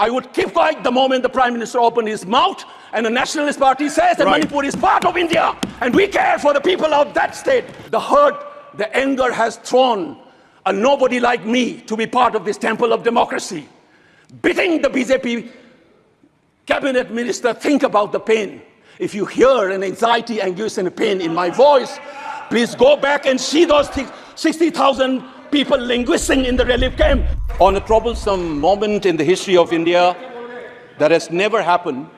I would keep quiet the moment the Prime Minister opened his mouth and the Nationalist Party says that Manipur is part of India and we care for the people of that state. The hurt, the anger has thrown a nobody like me to be part of this temple of democracy. Bidding the BJP cabinet minister think about the pain. If you hear an anxiety, anguish and pain in my voice, please go back and see those 60,000 people languishing in the relief camp. On a troublesome moment in the history of India that has never happened,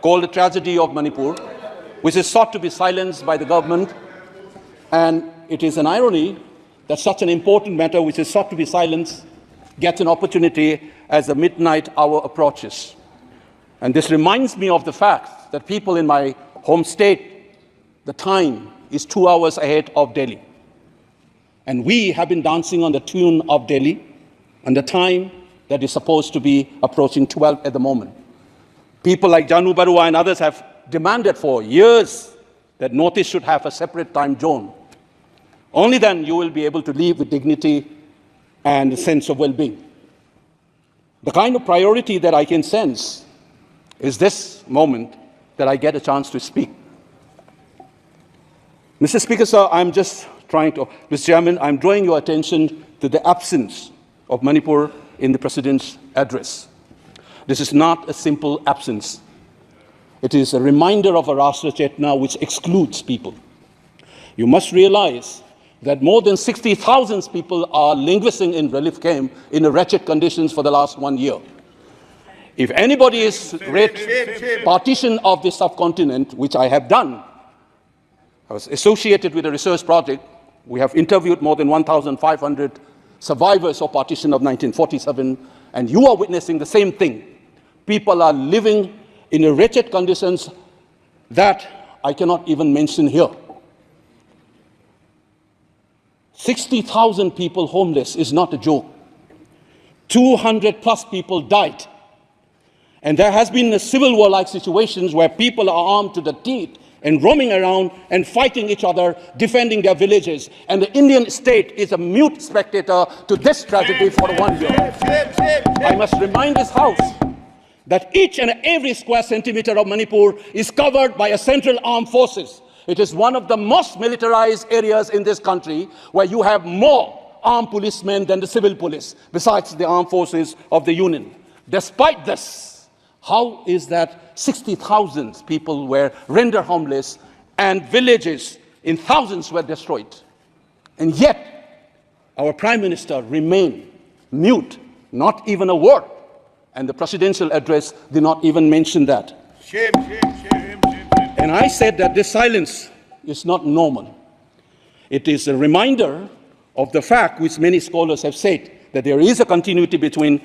called the tragedy of Manipur, which is sought to be silenced by the government. And it is an irony that such an important matter which is sought to be silenced gets an opportunity as the midnight hour approaches. And this reminds me of the fact that people in my home state, the time is 2 hours ahead of Delhi. And we have been dancing on the tune of Delhi and the time that is supposed to be approaching 12 at the moment. People like Janu Barua and others have demanded for years that Northeast should have a separate time zone. Only then you will be able to live with dignity and a sense of well-being. The kind of priority that I can sense is this moment that I get a chance to speak. Mr. Speaker, sir, Mr. Chairman, I'm drawing your attention to the absence of Manipur in the President's address. This is not a simple absence. It is a reminder of a Rashtra Chetna which excludes people. You must realize that more than 60,000 people are languishing in relief camp in wretched conditions for the last 1 year. If anybody is read partition of the subcontinent, which I have done, I was associated with a research project. We have interviewed more than 1,500 survivors of partition of 1947, and you are witnessing the same thing. People are living in wretched conditions that I cannot even mention here. 60,000 people homeless is not a joke. 200 plus people died. And there has been a civil war-like situations where people are armed to the teeth and roaming around and fighting each other, defending their villages. And the Indian state is a mute spectator to this tragedy for 1 year. I must remind this House that each and every square centimeter of Manipur is covered by a central armed forces. It is one of the most militarized areas in this country where you have more armed policemen than the civil police, besides the armed forces of the Union. Despite this, how is that 60,000 people were rendered homeless and villages in thousands were destroyed? And yet, our Prime Minister remained mute, not even a word. And the presidential address did not even mention that. Shame, shame, shame, shame. And I said that this silence is not normal. It is a reminder of the fact, which many scholars have said, that there is a continuity between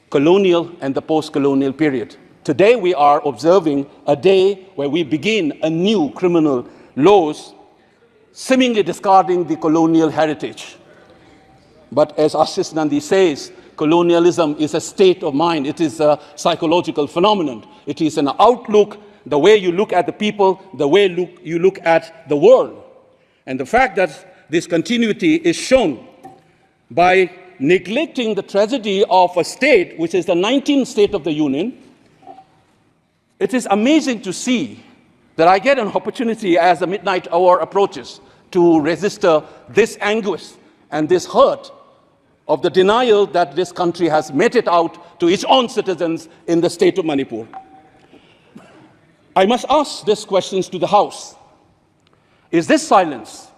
colonial and the post-colonial period. Today we are observing a day where we begin a new criminal laws, seemingly discarding the colonial heritage. But as Ashish Nandi says, colonialism is a state of mind. It is a psychological phenomenon. It is an outlook, the way you look at the people, the way you look at the world. And the fact that this continuity is shown by neglecting the tragedy of a state, which is the 19th state of the Union. It is amazing to see that I get an opportunity as the midnight hour approaches to register this anguish and this hurt of the denial that this country has meted out to its own citizens in the state of Manipur. I must ask these questions to the House. Is this silence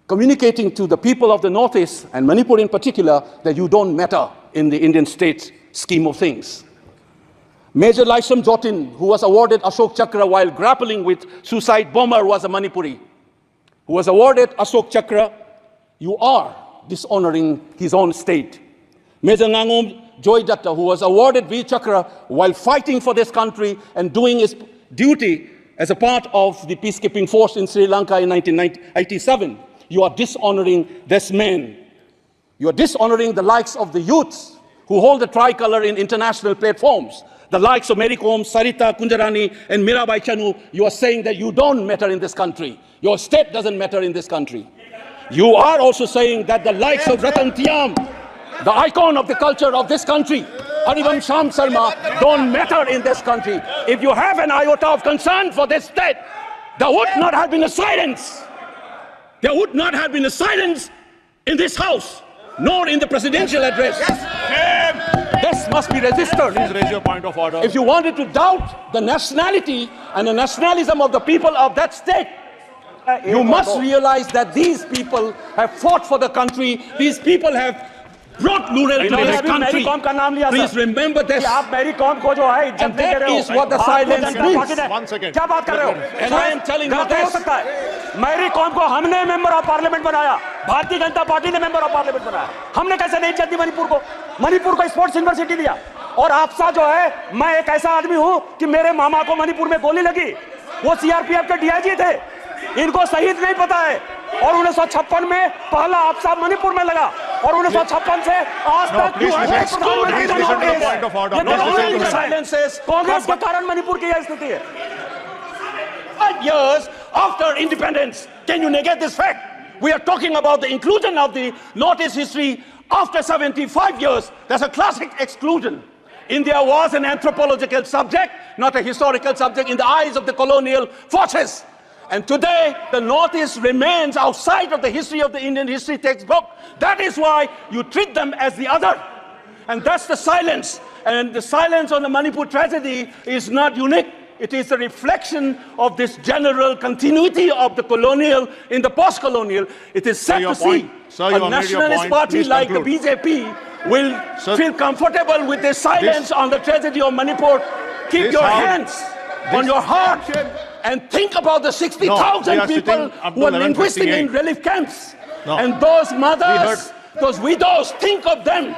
communicating to the people of the Northeast, and Manipur in particular, that you don't matter in the Indian state scheme of things? Major Laisam Jotin, who was awarded Ashok Chakra while grappling with suicide bomber, was a Manipuri, who was awarded Ashok Chakra. You are dishonoring his own state. Major Ngangom Joydatta, who was awarded Veer Chakra while fighting for this country and doing his duty as a part of the peacekeeping force in Sri Lanka in 1987. You are dishonoring this man. You are dishonoring the likes of the youths who hold the tricolor in international platforms. The likes of Mary Kom, Sarita Kunjarani, and Mirabai Chanu. You are saying that you don't matter in this country. Your state doesn't matter in this country. You are also saying that the likes of Ratan Tiam, the icon of the culture of this country, Harivansham Sharma don't matter in this country. If you have an iota of concern for this state, there would not have been a silence. There would not have been a silence in this house, nor in the presidential address. This must be registered. Please raise your point of order. If you wanted to doubt the nationality and the nationalism of the people of that state, you must realize that these people have fought for the country. These people have brought plural to this country. Please remember this. And that is what the silence means. 1 second. And I am telling you this. मेरी कौम को हमने member of parliament बनाया, Bharatiya Janata party ने member of parliament बनाया। हमने कैसे नहीं इज्जत दी मणिपुर को? मणिपुर को स्पोर्ट्स यूनिवर्सिटी दिया। और आपसा जो है, मैं एक ऐसा आदमी हूं कि मेरे मामा को मणिपुर में गोली लगी, वो सीआरपीएफ के डीआईजी थे, इनको शहीद नहीं पता है। और 1956 में पहला आपसा मणिपुर में लगा, और 1956 से आज तक कांग्रेस के कारण मणिपुर की यह स्थिति है। 5 years after independence, can you negate this fact? We are talking about the inclusion of the Northeast history after 75 years. That's a classic exclusion. India was an anthropological subject, not a historical subject in the eyes of the colonial forces. And today, the Northeast remains outside of the history of the Indian history textbook. That is why you treat them as the other. And that's the silence. And the silence on the Manipur tragedy is not unique. It is a reflection of this general continuity of the colonial in the post-colonial. It is sad to see a nationalist party like the BJP will feel comfortable with the silence on the tragedy of Manipur. Keep your hands on your heart and think about the 60,000 people who are linguistic in relief camps. And those mothers, those widows, think of them.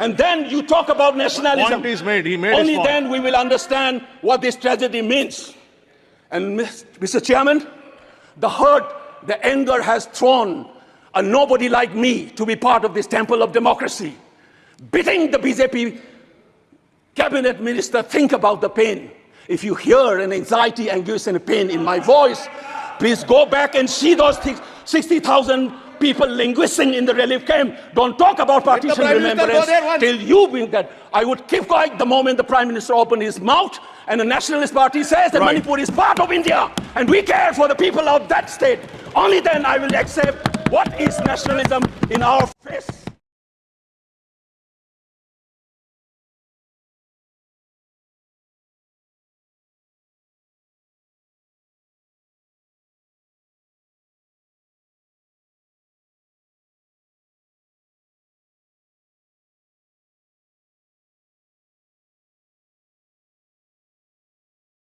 And then you talk about nationalism. Point is made. He made Only his point. then we will understand what this tragedy means. And Mr. Chairman, the hurt, the anger has thrown a nobody like me to be part of this temple of democracy. Bidding the BJP cabinet minister think about the pain. If you hear an anxiety, anguish and pain in my voice, please go back and see those 60,000 people linguisting in the relief camp. Don't talk about partition remembrance till you bring that. I would keep quiet the moment the Prime Minister opened his mouth and the Nationalist Party says that Manipur is part of India and we care for the people of that state. Only then I will accept what is nationalism in our face.